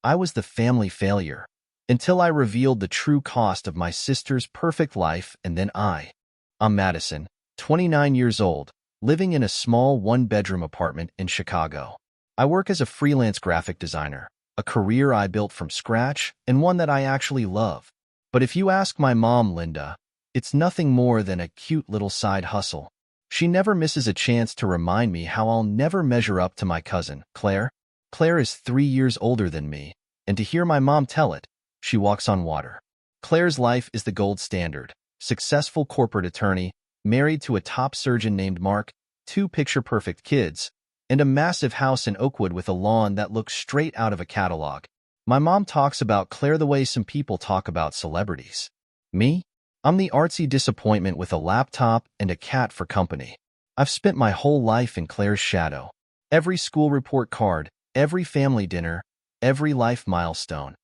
I was the family failure. Until I revealed the true cost of my sister's perfect life, and then I'm Madison, 29 years old, living in a small one-bedroom apartment in Chicago. I work as a freelance graphic designer, a career I built from scratch and one that I actually love. But if you ask my mom, Linda, it's nothing more than a cute little side hustle. She never misses a chance to remind me how I'll never measure up to my cousin, Claire. Claire is 3 years older than me, and to hear my mom tell it, she walks on water. Claire's life is the gold standard. Successful corporate attorney, married to a top surgeon named Mark, 2 picture-perfect kids, and a massive house in Oakwood with a lawn that looks straight out of a catalog. My mom talks about Claire the way some people talk about celebrities. Me? I'm the artsy disappointment with a laptop and a cat for company. I've spent my whole life in Claire's shadow. Every school report card, every family dinner, every life milestone.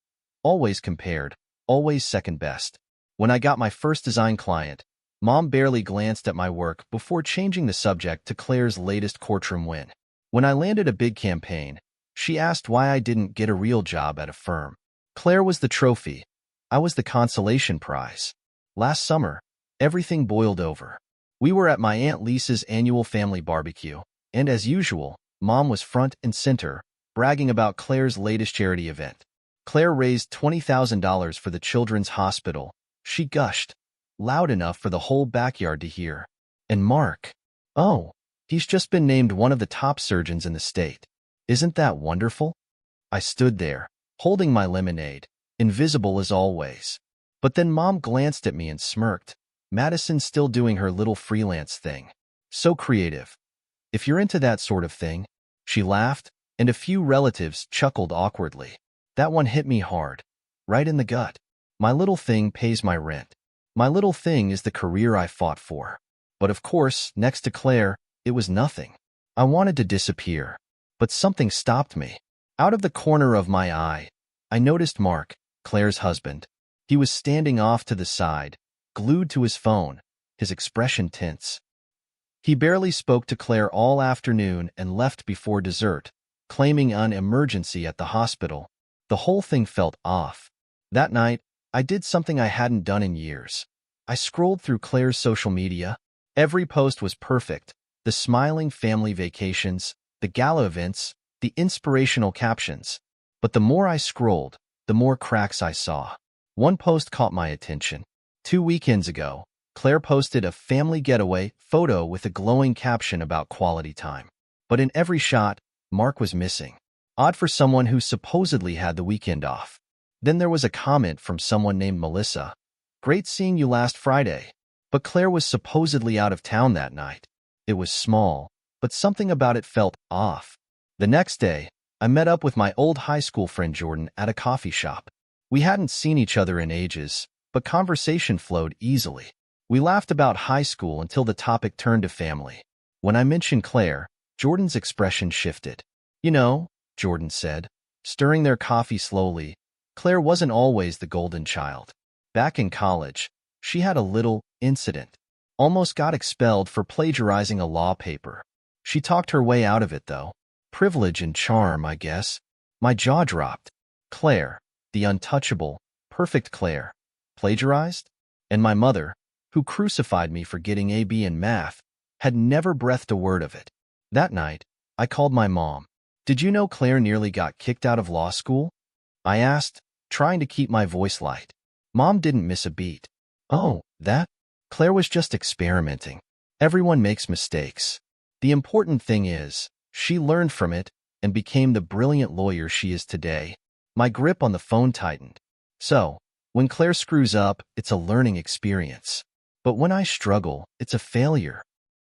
Always compared, always second best. When I got my first design client, Mom barely glanced at my work before changing the subject to Claire's latest courtroom win. When I landed a big campaign, she asked why I didn't get a real job at a firm. Claire was the trophy. I was the consolation prize. Last summer, everything boiled over. We were at my Aunt Lisa's annual family barbecue, and as usual, Mom was front and center, bragging about Claire's latest charity event. Claire raised $20,000 for the Children's Hospital. She gushed, loud enough for the whole backyard to hear. And Mark? Oh, he's just been named one of the top surgeons in the state. Isn't that wonderful? I stood there, holding my lemonade, invisible as always. But then Mom glanced at me and smirked. Madison's still doing her little freelance thing. So creative. If you're into that sort of thing. She laughed, and a few relatives chuckled awkwardly. That one hit me hard, right in the gut. My little thing pays my rent. My little thing is the career I fought for. But of course, next to Claire, it was nothing. I wanted to disappear, but something stopped me. Out of the corner of my eye, I noticed Mark, Claire's husband. He was standing off to the side, glued to his phone, his expression tense. He barely spoke to Claire all afternoon and left before dessert, claiming an emergency at the hospital. The whole thing felt off. That night, I did something I hadn't done in years. I scrolled through Claire's social media. Every post was perfect. The smiling family vacations, the gala events, the inspirational captions. But the more I scrolled, the more cracks I saw. One post caught my attention. 2 weekends ago, Claire posted a family getaway photo with a glowing caption about quality time. But in every shot, Mark was missing. Odd for someone who supposedly had the weekend off. Then there was a comment from someone named Melissa. Great seeing you last Friday. But Claire was supposedly out of town that night. It was small, but something about it felt off. The next day, I met up with my old high school friend Jordan at a coffee shop. We hadn't seen each other in ages, but conversation flowed easily. We laughed about high school until the topic turned to family. When I mentioned Claire, Jordan's expression shifted. You know, Jordan said, stirring their coffee slowly, Claire wasn't always the golden child. Back in college, she had a little incident. Almost got expelled for plagiarizing a law paper. She talked her way out of it, though. Privilege and charm, I guess. My jaw dropped. Claire, the untouchable, perfect Claire, plagiarized? And my mother, who crucified me for getting a B in math, had never breathed a word of it. That night, I called my mom. Did you know Claire nearly got kicked out of law school? I asked, trying to keep my voice light. Mom didn't miss a beat. Oh, that? Claire was just experimenting. Everyone makes mistakes. The important thing is, she learned from it and became the brilliant lawyer she is today. My grip on the phone tightened. So, when Claire screws up, it's a learning experience. But when I struggle, it's a failure.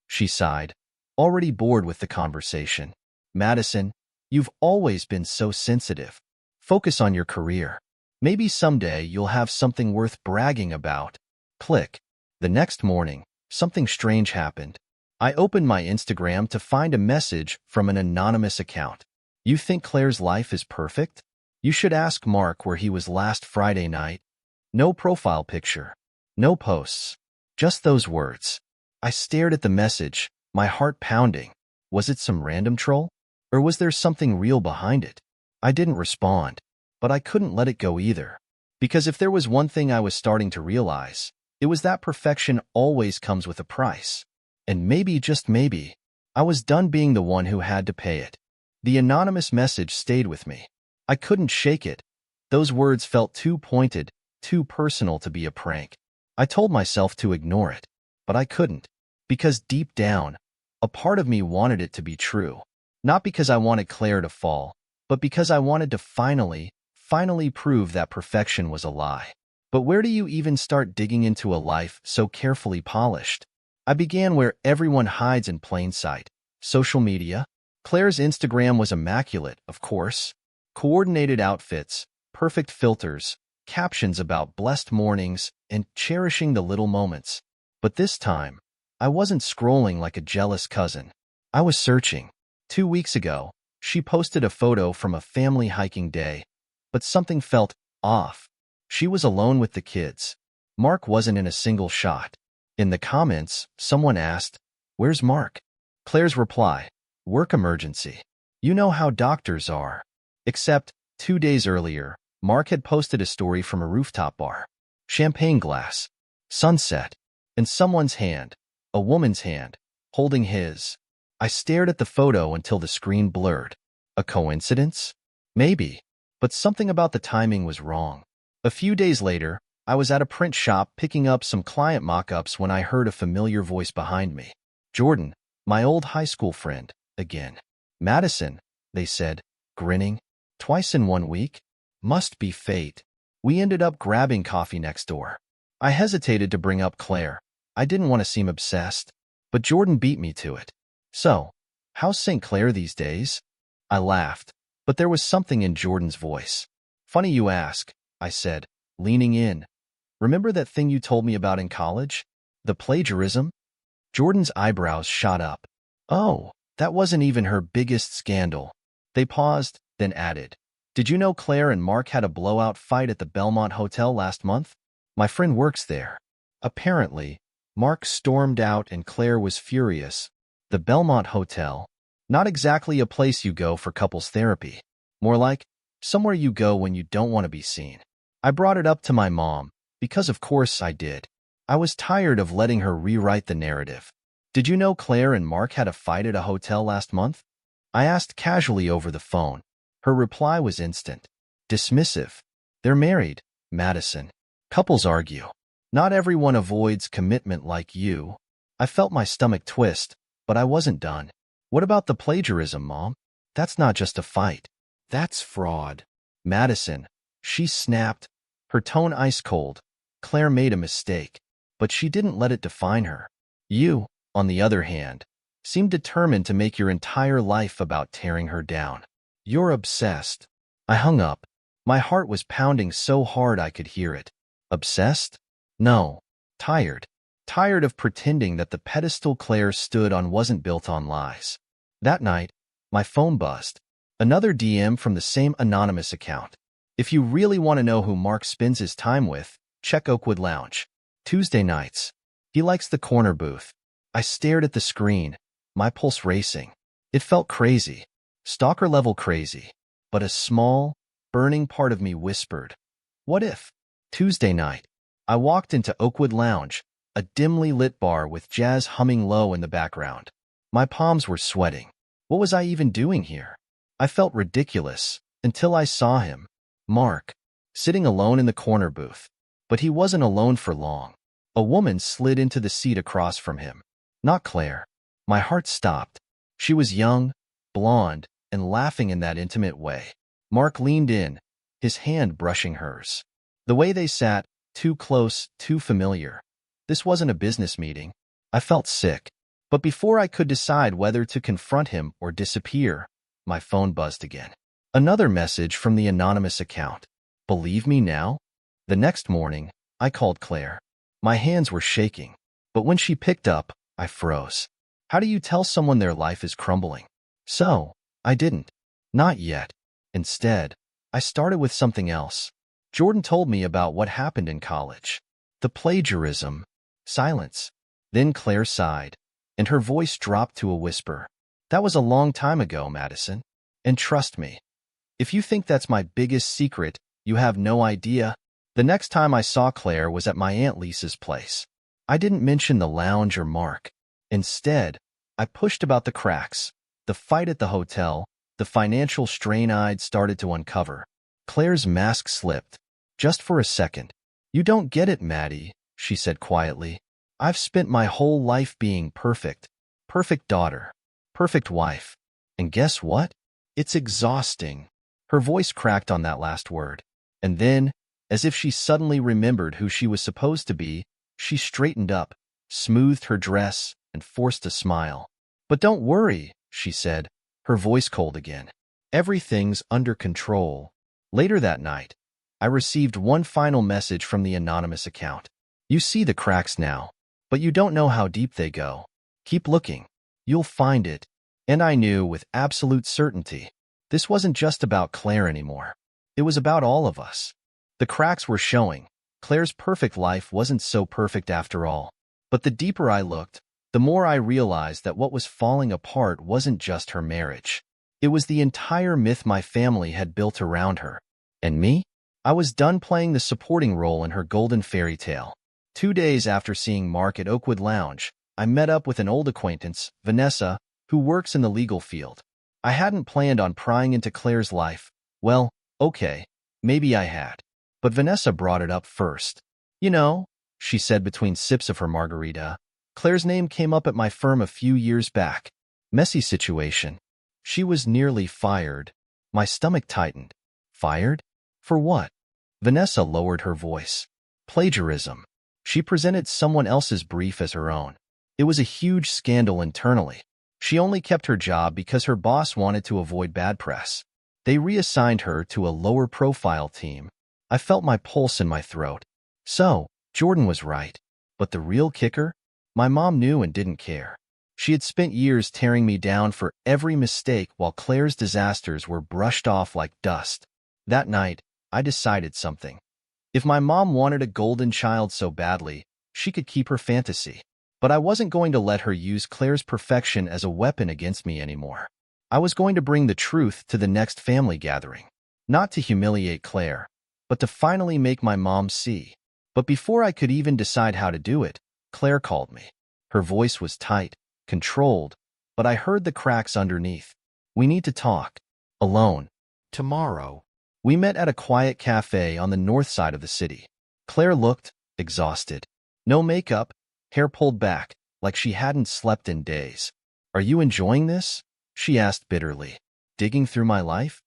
She sighed, already bored with the conversation. Madison, you've always been so sensitive. Focus on your career. Maybe someday you'll have something worth bragging about. Click. The next morning, something strange happened. I opened my Instagram to find a message from an anonymous account. You think Claire's life is perfect? You should ask Mark where he was last Friday night. No profile picture. No posts. Just those words. I stared at the message, my heart pounding. Was it some random troll? Or was there something real behind it? I didn't respond. But I couldn't let it go either. Because if there was one thing I was starting to realize, it was that perfection always comes with a price. And maybe, just maybe, I was done being the one who had to pay it. The anonymous message stayed with me. I couldn't shake it. Those words felt too pointed, too personal to be a prank. I told myself to ignore it, but I couldn't. Because deep down, a part of me wanted it to be true. Not because I wanted Claire to fall, but because I wanted to finally prove that perfection was a lie. But where do you even start digging into a life so carefully polished? I began where everyone hides in plain sight. Social media. Claire's Instagram was immaculate, of course. Coordinated outfits, perfect filters, captions about blessed mornings, and cherishing the little moments. But this time, I wasn't scrolling like a jealous cousin. I was searching. 2 weeks ago, she posted a photo from a family hiking day, but something felt off. She was alone with the kids. Mark wasn't in a single shot. In the comments, someone asked, "Where's Mark?" Claire's reply, "Work emergency. You know how doctors are." Except, 2 days earlier, Mark had posted a story from a rooftop bar. Champagne glass, sunset, and someone's hand, a woman's hand, holding his. I stared at the photo until the screen blurred. A coincidence? Maybe. But something about the timing was wrong. A few days later, I was at a print shop picking up some client mock-ups when I heard a familiar voice behind me. "Jordan, my old high school friend, again." "Madison," they said, grinning. "Twice in 1 week? Must be fate." We ended up grabbing coffee next door. I hesitated to bring up Claire. I didn't want to seem obsessed. But Jordan beat me to it. "So, how's St. Clair these days?" I laughed, but there was something in Jordan's voice. "Funny you ask," I said, leaning in. "Remember that thing you told me about in college? The plagiarism?" Jordan's eyebrows shot up. "Oh, that wasn't even her biggest scandal." They paused, then added, "Did you know Claire and Mark had a blowout fight at the Belmont Hotel last month? My friend works there." Apparently, Mark stormed out and Claire was furious. The Belmont Hotel? Not exactly a place you go for couples therapy. More like somewhere you go when you don't want to be seen. I brought it up to my mom, because of course I did. I was tired of letting her rewrite the narrative. "Did you know Claire and Mark had a fight at a hotel last month?" I asked casually over the phone. Her reply was instant. Dismissive. "They're married, Madison. Couples argue. Not everyone avoids commitment like you." I felt my stomach twist, but I wasn't done. "What about the plagiarism, Mom? That's not just a fight. That's fraud." "Madison," she snapped, her tone ice cold. "Claire made a mistake, but she didn't let it define her. You, on the other hand, seem determined to make your entire life about tearing her down. You're obsessed." I hung up. My heart was pounding so hard I could hear it. Obsessed? No. Tired. Tired of pretending that the pedestal Claire stood on wasn't built on lies. That night, my phone buzzed. Another DM from the same anonymous account. "If you really want to know who Mark spends his time with, check Oakwood Lounge. Tuesday nights. He likes the corner booth." I stared at the screen, my pulse racing. It felt crazy. Stalker-level crazy. But a small, burning part of me whispered, what if? Tuesday night. I walked into Oakwood Lounge, a dimly lit bar with jazz humming low in the background. My palms were sweating. What was I even doing here? I felt ridiculous, until I saw him, Mark, sitting alone in the corner booth. But he wasn't alone for long. A woman slid into the seat across from him. Not Claire. My heart stopped. She was young, blonde, and laughing in that intimate way. Mark leaned in, his hand brushing hers. The way they sat, too close, too familiar. This wasn't a business meeting. I felt sick. But before I could decide whether to confront him or disappear, my phone buzzed again. Another message from the anonymous account. "Believe me now?" The next morning, I called Claire. My hands were shaking. But when she picked up, I froze. How do you tell someone their life is crumbling? So, I didn't. Not yet. Instead, I started with something else. Jordan told me about what happened in college. The plagiarism. Silence. Then Claire sighed, and her voice dropped to a whisper. "That was a long time ago, Madison. And trust me, If you think that's my biggest secret, you have no idea. The next time I saw Claire was at my Aunt Lisa's place. I didn't mention the lounge or Mark. Instead, I pushed about the cracks, the fight at the hotel, the financial strain I'd started to uncover. Claire's mask slipped, just for a second. You don't get it, Maddie, she said quietly. I've spent my whole life being perfect. Perfect daughter. Perfect wife. And guess what? It's exhausting. Her voice cracked on that last word. And then, as if she suddenly remembered who she was supposed to be, she straightened up, smoothed her dress, and forced a smile. But don't worry, she said, her voice cold again. Everything's under control. Later that night, I received one final message from the anonymous account. You see the cracks now, but you don't know how deep they go. Keep looking. You'll find it. And I knew with absolute certainty, this wasn't just about Claire anymore. It was about all of us. The cracks were showing. Claire's perfect life wasn't so perfect after all. But the deeper I looked, the more I realized that what was falling apart wasn't just her marriage. It was the entire myth my family had built around her. And me? I was done playing the supporting role in her golden fairy tale. 2 days after seeing Mark at Oakwood Lounge, I met up with an old acquaintance, Vanessa, who works in the legal field. I hadn't planned on prying into Claire's life. Well, okay, maybe I had. But Vanessa brought it up first. You know, she said between sips of her margarita, Claire's name came up at my firm a few years back. Messy situation. She was nearly fired. My stomach tightened. Fired? For what? Vanessa lowered her voice. Plagiarism. She presented someone else's brief as her own. It was a huge scandal internally. She only kept her job because her boss wanted to avoid bad press. They reassigned her to a lower-profile team. I felt my pulse in my throat. So, Jordan was right. But the real kicker? My mom knew and didn't care. She had spent years tearing me down for every mistake while Claire's disasters were brushed off like dust. That night, I decided something. If my mom wanted a golden child so badly, she could keep her fantasy. But I wasn't going to let her use Claire's perfection as a weapon against me anymore. I was going to bring the truth to the next family gathering. Not to humiliate Claire, but to finally make my mom see. But before I could even decide how to do it, Claire called me. Her voice was tight, controlled, but I heard the cracks underneath. We need to talk. Alone. Tomorrow. We met at a quiet cafe on the north side of the city. Claire looked exhausted. No makeup, hair pulled back, like she hadn't slept in days. Are you enjoying this? She asked bitterly. Digging through my life?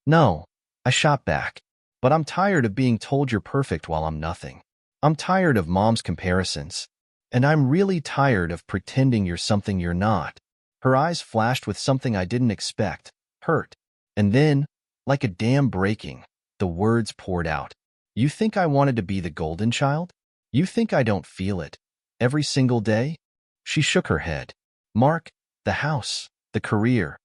No, I shot back. But I'm tired of being told you're perfect while I'm nothing. I'm tired of mom's comparisons. And I'm really tired of pretending you're something you're not. Her eyes flashed with something I didn't expect, hurt. And then, like a dam breaking, the words poured out. You think I wanted to be the golden child? You think I don't feel it? Every single day? She shook her head. Mark, the house, the career.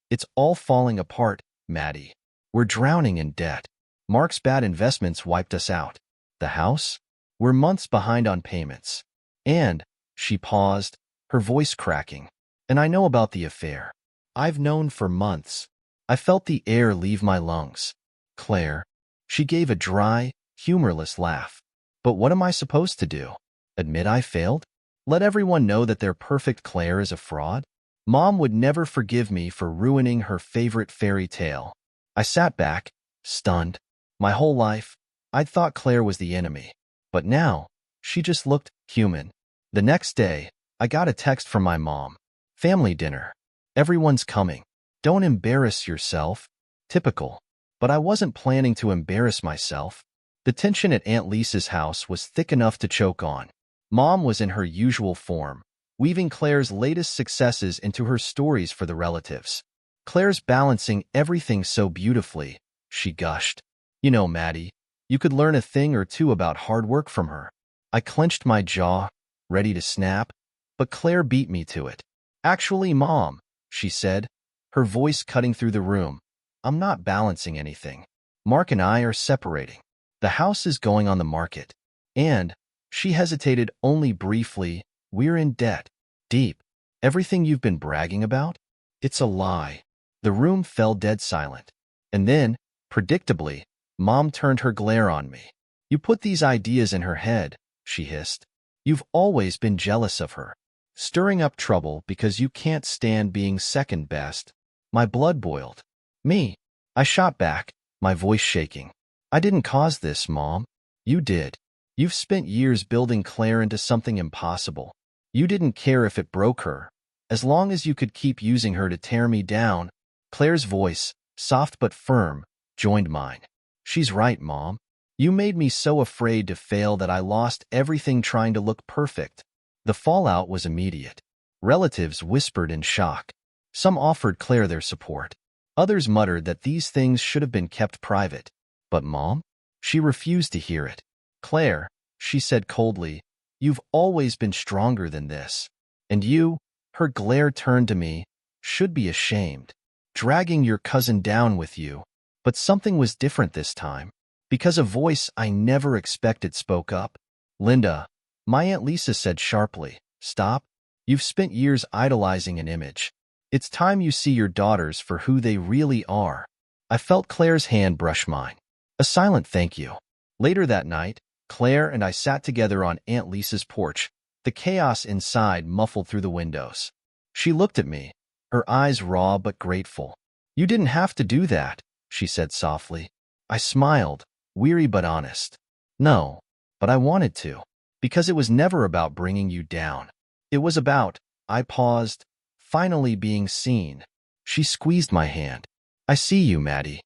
It's all falling apart, Maddie. We're drowning in debt. Mark's bad investments wiped us out. The house? We're months behind on payments. And, she paused, her voice cracking. And I know about the affair. I've known for months. I felt the air leave my lungs. Claire. She gave a dry, humorless laugh. But what am I supposed to do? Admit I failed? Let everyone know that their perfect Claire is a fraud? Mom would never forgive me for ruining her favorite fairy tale. I sat back, stunned. My whole life, I'd thought Claire was the enemy. But now, she just looked human. The next day, I got a text from my mom. Family dinner. Everyone's coming. Don't embarrass yourself. Typical. But I wasn't planning to embarrass myself. The tension at Aunt Lisa's house was thick enough to choke on. Mom was in her usual form, weaving Claire's latest successes into her stories for the relatives. Claire's balancing everything so beautifully, she gushed. You know, Maddie, you could learn a thing or two about hard work from her. I clenched my jaw, ready to snap, but Claire beat me to it. Actually, Mom, she said, her voice cutting through the room, I'm not balancing anything. Mark and I are separating. The house is going on the market. And, she hesitated only briefly, we're in debt. Deep. Everything you've been bragging about? It's a lie. The room fell dead silent. And then, Predictably, Mom turned her glare on me. You put these ideas in her head, she hissed. You've always been jealous of her. Stirring up trouble because you can't stand being second best. My blood boiled. Me. I shot back, my voice shaking. I didn't cause this, Mom. You did. You've spent years building Claire into something impossible. You didn't care if it broke her. As long as you could keep using her to tear me down. Claire's voice, soft but firm, joined mine. She's right, Mom. You made me so afraid to fail that I lost everything trying to look perfect. The fallout was immediate. Relatives whispered in shock. Some offered Claire their support. Others muttered that these things should have been kept private. But Mom? She refused to hear it. Claire, she said coldly, you've always been stronger than this. And you, her glare turned to me, should be ashamed. Dragging your cousin down with you. But something was different this time. Because a voice I never expected spoke up. Linda, my Aunt Lisa said sharply, stop. You've spent years idolizing an image. It's time you see your daughters for who they really are. I felt Claire's hand brush mine. A silent thank you. Later that night, Claire and I sat together on Aunt Lisa's porch, the chaos inside muffled through the windows. She looked at me, her eyes raw but grateful. You didn't have to do that, she said softly. I smiled, weary but honest. No, but I wanted to. Because it was never about bringing you down. It was about, I paused, finally being seen. She squeezed my hand. I see you, Maddie.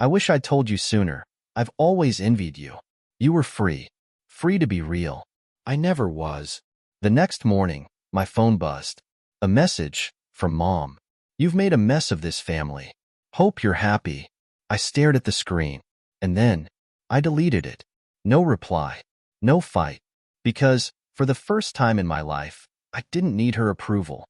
I wish I'd told you sooner. I've always envied you. You were free. Free to be real. I never was. The next morning, my phone buzzed. A message from Mom. You've made a mess of this family. Hope you're happy. I stared at the screen. And then, I deleted it. No reply. No fight. Because, for the first time in my life, I didn't need her approval.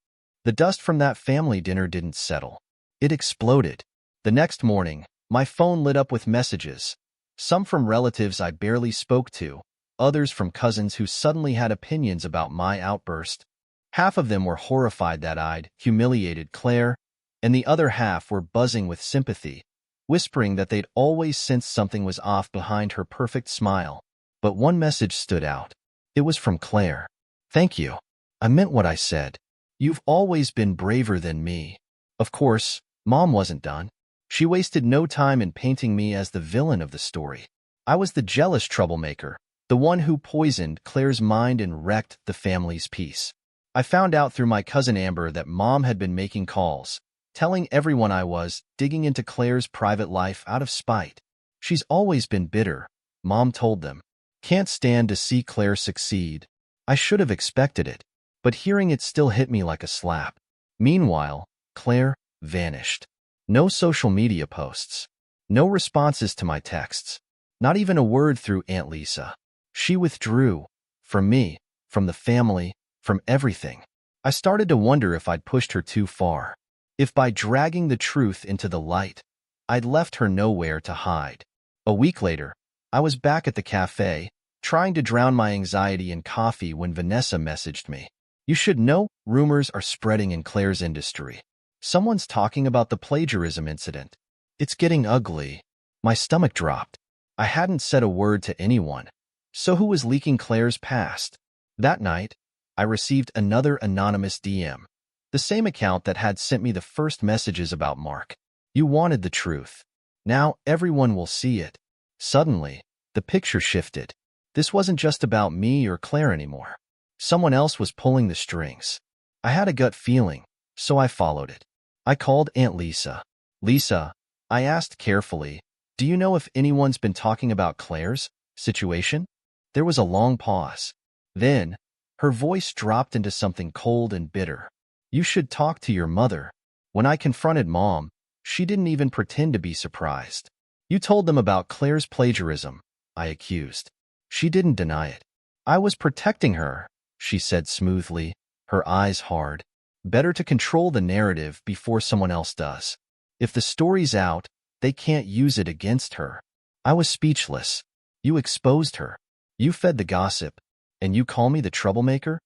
The dust from that family dinner didn't settle. It exploded. The next morning, my phone lit up with messages. Some from relatives I barely spoke to, others from cousins who suddenly had opinions about my outburst. Half of them were horrified that I'd humiliated Claire, and the other half were buzzing with sympathy, whispering that they'd always sensed something was off behind her perfect smile. But one message stood out. It was from Claire. Thank you. I meant what I said. You've always been braver than me. Of course, Mom wasn't done. She wasted no time in painting me as the villain of the story. I was the jealous troublemaker, the one who poisoned Claire's mind and wrecked the family's peace. I found out through my cousin Amber that Mom had been making calls, telling everyone I was digging into Claire's private life out of spite. She's always been bitter, Mom told them. Can't stand to see Claire succeed. I should have expected it, but hearing it still hit me like a slap. Meanwhile, Claire vanished. No social media posts. No responses to my texts. Not even a word through Aunt Lisa. She withdrew. From me, from the family, from everything. I started to wonder if I'd pushed her too far. If by dragging the truth into the light, I'd left her nowhere to hide. A week later, I was back at the cafe, trying to drown my anxiety in coffee when Vanessa messaged me. You should know, rumors are spreading in Claire's industry. Someone's talking about the plagiarism incident. It's getting ugly. My stomach dropped. I hadn't said a word to anyone. So who was leaking Claire's past? That night, I received another anonymous DM. The same account that had sent me the first messages about Mark. You wanted the truth. Now everyone will see it. Suddenly, the picture shifted. This wasn't just about me or Claire anymore. Someone else was pulling the strings. I had a gut feeling, so I followed it. I called Aunt Lisa. Lisa, I asked carefully, do you know if anyone's been talking about Claire's situation? There was a long pause. Then, her voice dropped into something cold and bitter. You should talk to your mother. When I confronted Mom, she didn't even pretend to be surprised. You told them about Claire's plagiarism, I accused. She didn't deny it. I was protecting her, she said smoothly, her eyes hard. Better to control the narrative before someone else does. If the story's out, they can't use it against her. I was speechless. You exposed her. You fed the gossip. And you call me the troublemaker?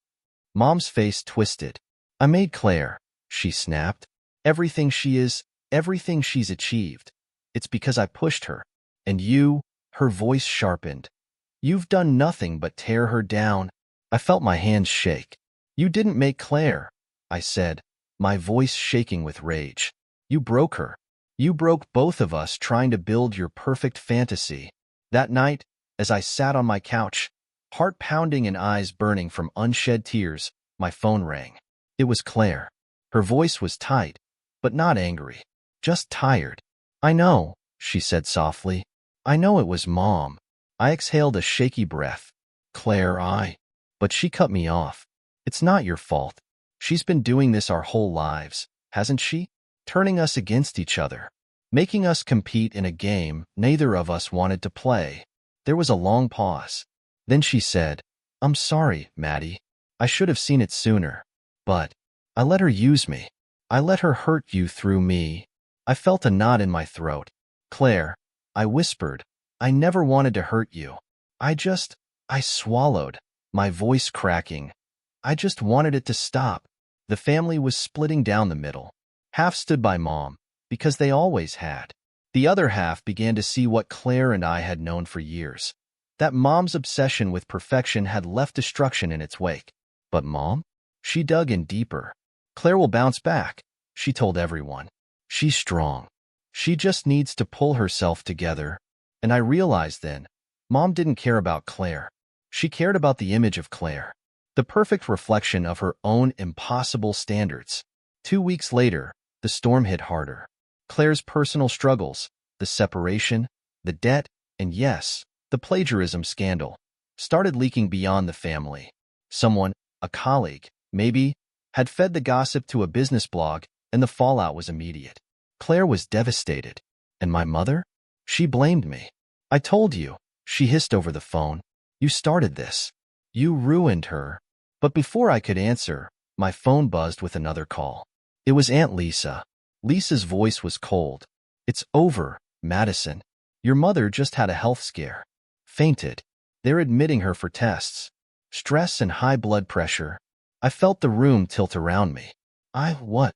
Mom's face twisted. I made Claire, she snapped. Everything she is, everything she's achieved. It's because I pushed her. And you, her voice sharpened. You've done nothing but tear her down. I felt my hands shake. You didn't make Claire, I said, my voice shaking with rage. You broke her. You broke both of us trying to build your perfect fantasy. That night, as I sat on my couch, heart pounding and eyes burning from unshed tears, my phone rang. It was Claire. Her voice was tight, but not angry, just tired. I know, she said softly. I know it was Mom. I exhaled a shaky breath. Claire, But she cut me off. It's not your fault. She's been doing this our whole lives, hasn't she? Turning us against each other. Making us compete in a game neither of us wanted to play. There was a long pause. Then she said, I'm sorry, Maddie. I should have seen it sooner. But I let her use me. I let her hurt you through me. I felt a knot in my throat. Claire, I whispered, I never wanted to hurt you. I swallowed, my voice cracking. I just wanted it to stop. The family was splitting down the middle. Half stood by Mom, because they always had. The other half began to see what Claire and I had known for years. That Mom's obsession with perfection had left destruction in its wake. But Mom? She dug in deeper. Claire will bounce back, she told everyone. She's strong. She just needs to pull herself together. And I realized then, Mom didn't care about Claire. She cared about the image of Claire, the perfect reflection of her own impossible standards. 2 weeks later, the storm hit harder. Claire's personal struggles, the separation, the debt, and yes, the plagiarism scandal, started leaking beyond the family. Someone, a colleague, maybe, had fed the gossip to a business blog, and the fallout was immediate. Claire was devastated. And my mother? She blamed me. I told you, she hissed over the phone. You started this. You ruined her. But before I could answer, my phone buzzed with another call. It was Aunt Lisa. Lisa's voice was cold. It's over, Madison. Your mother just had a health scare. Fainted. They're admitting her for tests. Stress and high blood pressure. I felt the room tilt around me. What?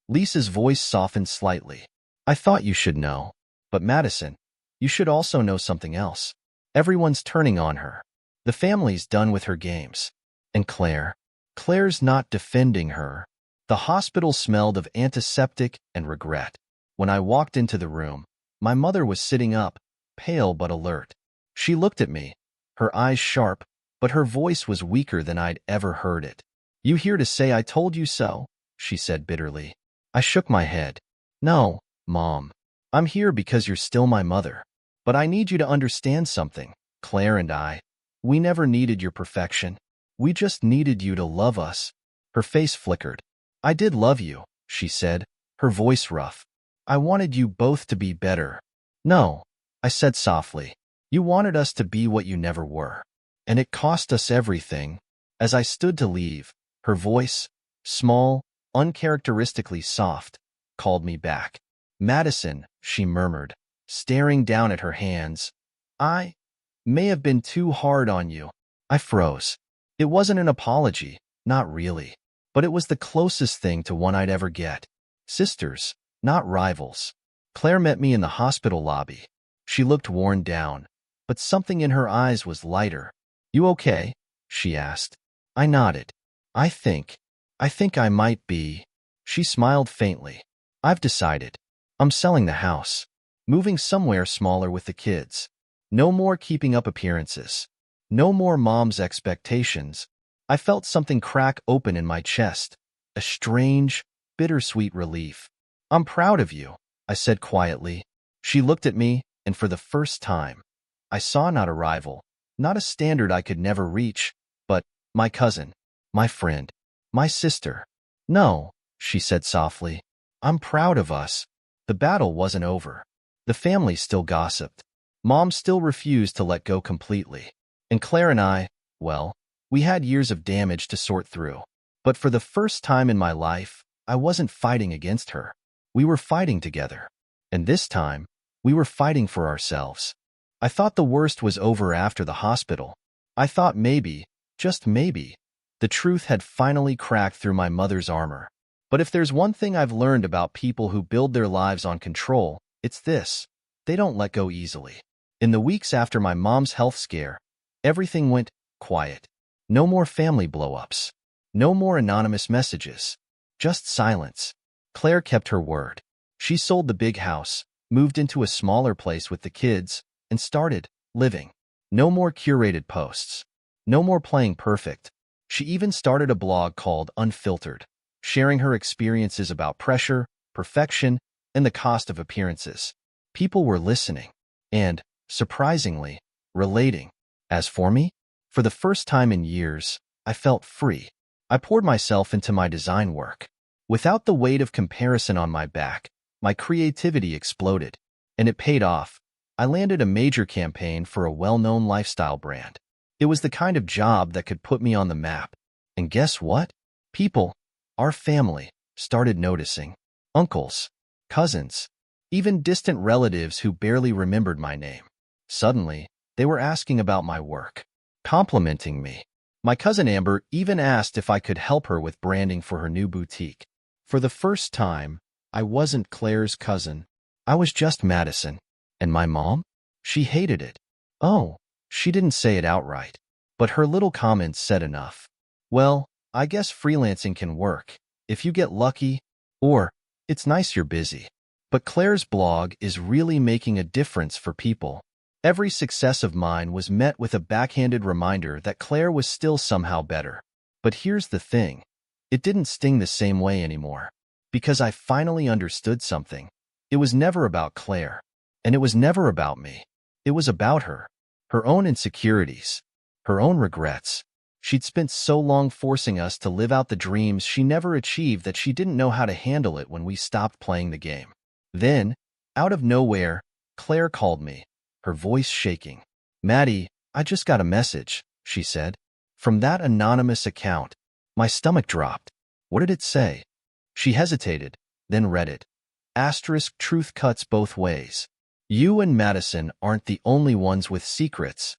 Lisa's voice softened slightly. I thought you should know. But Madison, you should also know something else. Everyone's turning on her. The family's done with her games. And Claire's not defending her. The hospital smelled of antiseptic and regret. When I walked into the room, my mother was sitting up, pale but alert. She looked at me, her eyes sharp, but her voice was weaker than I'd ever heard it. You here to say I told you so? She said bitterly. I shook my head. No, Mom. I'm here because you're still my mother. But I need you to understand something. Claire and we never needed your perfection. We just needed you to love us. Her face flickered. I did love you, she said, her voice rough. I wanted you both to be better. No, I said softly. You wanted us to be what you never were. And it cost us everything. As I stood to leave, her voice, small, uncharacteristically soft, called me back. Madison, she murmured, staring down at her hands. I may have been too hard on you. I froze. It wasn't an apology, not really. But it was the closest thing to one I'd ever get. Sisters, not rivals. Claire met me in the hospital lobby. She looked worn down, but something in her eyes was lighter. You okay? She asked. I nodded. I think I might be. She smiled faintly. I've decided. I'm selling the house. Moving somewhere smaller with the kids. No more keeping up appearances. No more Mom's expectations. I felt something crack open in my chest. A strange, bittersweet relief. I'm proud of you, I said quietly. She looked at me, and for the first time, I saw not a rival, not a standard I could never reach, but my cousin, my friend, my sister. No, she said softly. I'm proud of us. The battle wasn't over. The family still gossiped. Mom still refused to let go completely. And Claire and well, we had years of damage to sort through. But for the first time in my life, I wasn't fighting against her. We were fighting together. And this time, we were fighting for ourselves. I thought the worst was over after the hospital. I thought maybe, just maybe, the truth had finally cracked through my mother's armor. But if there's one thing I've learned about people who build their lives on control, it's this. they don't let go easily. In the weeks after my mom's health scare, everything went quiet. No more family blow-ups. No more anonymous messages. Just silence. Claire kept her word. She sold the big house, moved into a smaller place with the kids, and started living. No more curated posts. No more playing perfect. She even started a blog called Unfiltered, sharing her experiences about pressure, perfection, and the cost of appearances. People were listening and, surprisingly, relating. As for me, for the first time in years, I felt free. I poured myself into my design work. Without the weight of comparison on my back, my creativity exploded, and it paid off. I landed a major campaign for a well-known lifestyle brand. It was the kind of job that could put me on the map. And guess what? People, our family, started noticing. Uncles, cousins, even distant relatives who barely remembered my name. Suddenly, they were asking about my work, complimenting me. My cousin Amber even asked if I could help her with branding for her new boutique. For the first time, I wasn't Claire's cousin. I was just Madison. And my mom? She hated it. Oh, she didn't say it outright, but her little comments said enough. Well, I guess freelancing can work, if you get lucky, or it's nice you're busy. But Claire's blog is really making a difference for people. Every success of mine was met with a backhanded reminder that Claire was still somehow better. But here's the thing. It didn't sting the same way anymore. Because I finally understood something. It was never about Claire. And it was never about me. It was about her. Her own insecurities. Her own regrets. She'd spent so long forcing us to live out the dreams she never achieved that she didn't know how to handle it when we stopped playing the game. Then, out of nowhere, Claire called me, her voice shaking. "Maddie, I just got a message," she said. From that anonymous account. My stomach dropped. What did it say? She hesitated, then read it. Asterisk, truth cuts both ways. You and Madison aren't the only ones with secrets.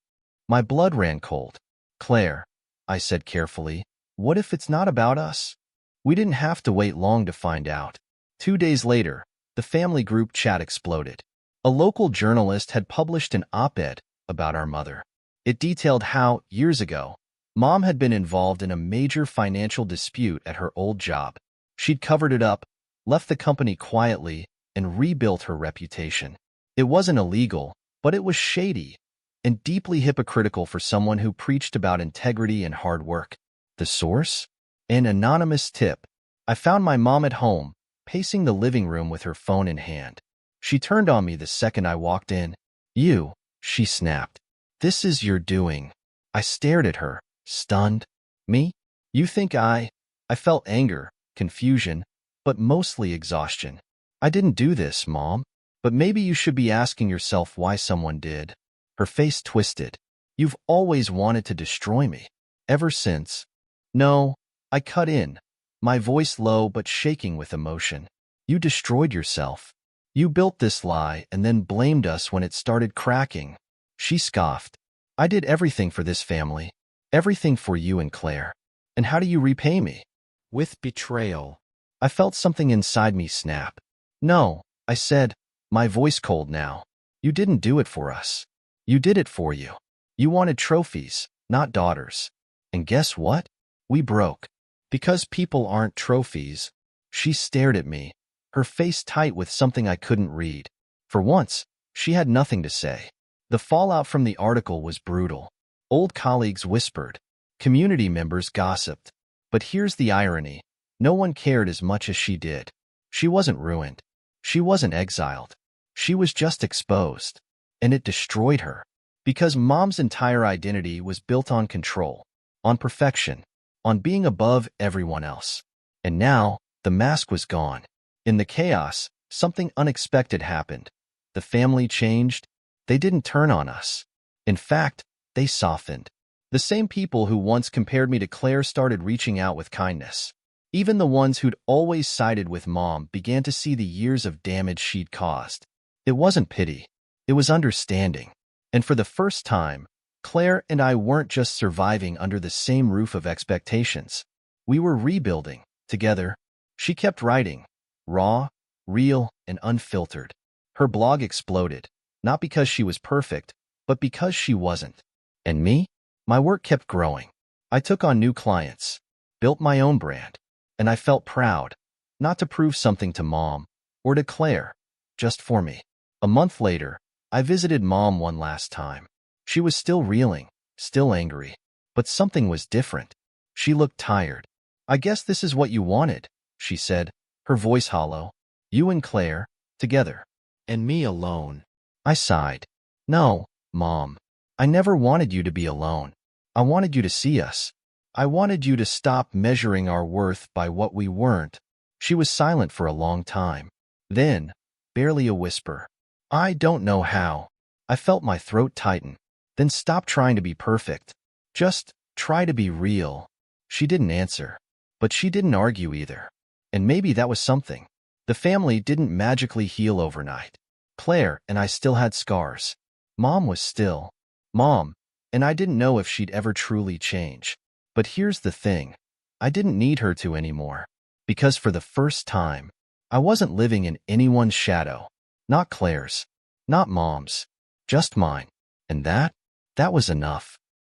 My blood ran cold. Claire, I said carefully, what if it's not about us? We didn't have to wait long to find out. 2 days later, the family group chat exploded. A local journalist had published an op-ed about our mother. It detailed how, years ago, Mom had been involved in a major financial dispute at her old job. She'd covered it up, left the company quietly, and rebuilt her reputation. It wasn't illegal, but it was shady and deeply hypocritical for someone who preached about integrity and hard work. The source? An anonymous tip. I found my mom at home, pacing the living room with her phone in hand. She turned on me the second I walked in. "You," she snapped. "This is your doing." I stared at her, stunned. "Me? You think I felt anger, confusion, but mostly exhaustion. "I didn't do this, Mom. But maybe you should be asking yourself why someone did." Her face twisted. "You've always wanted to destroy me. Ever since." "No," I cut in, my voice low but shaking with emotion. "You destroyed yourself. You built this lie and then blamed us when it started cracking." She scoffed. "I did everything for this family. Everything for you and Claire. And how do you repay me?" "With betrayal." I felt something inside me snap. "No," I said, my voice cold now. "You didn't do it for us. You did it for you. You wanted trophies, not daughters. And guess what? We broke. Because people aren't trophies." She stared at me, her face tight with something I couldn't read. For once, she had nothing to say. The fallout from the article was brutal. Old colleagues whispered. Community members gossiped. But here's the irony. No one cared as much as she did. She wasn't ruined. She wasn't exiled. She was just exposed. And it destroyed her. Because Mom's entire identity was built on control, on perfection, on being above everyone else. And now, the mask was gone. In the chaos, something unexpected happened. The family changed. They didn't turn on us. In fact, they softened. The same people who once compared me to Claire started reaching out with kindness. Even the ones who'd always sided with Mom began to see the years of damage she'd caused. It wasn't pity. It was understanding. And for the first time, Claire and I weren't just surviving under the same roof of expectations. We were rebuilding, together. She kept writing, raw, real, and unfiltered. Her blog exploded. Not because she was perfect, but because she wasn't. And me? My work kept growing. I took on new clients, built my own brand, and I felt proud, not to prove something to Mom or to Claire, just for me. A month later, I visited Mom one last time. She was still reeling, still angry, but something was different. She looked tired. "I guess this is what you wanted," she said, her voice hollow. "You and Claire, together, and me alone." I sighed. "No, Mom. I never wanted you to be alone. I wanted you to see us. I wanted you to stop measuring our worth by what we weren't." She was silent for a long time. Then, barely a whisper, "I don't know how." I felt my throat tighten. "Then stop trying to be perfect. Just try to be real." She didn't answer, but she didn't argue either. And maybe that was something. The family didn't magically heal overnight. Claire and I still had scars. Mom was still Mom, and I didn't know if she'd ever truly change. But here's the thing. I didn't need her to anymore. Because for the first time, I wasn't living in anyone's shadow. Not Claire's, not Mom's, just mine. And that was enough.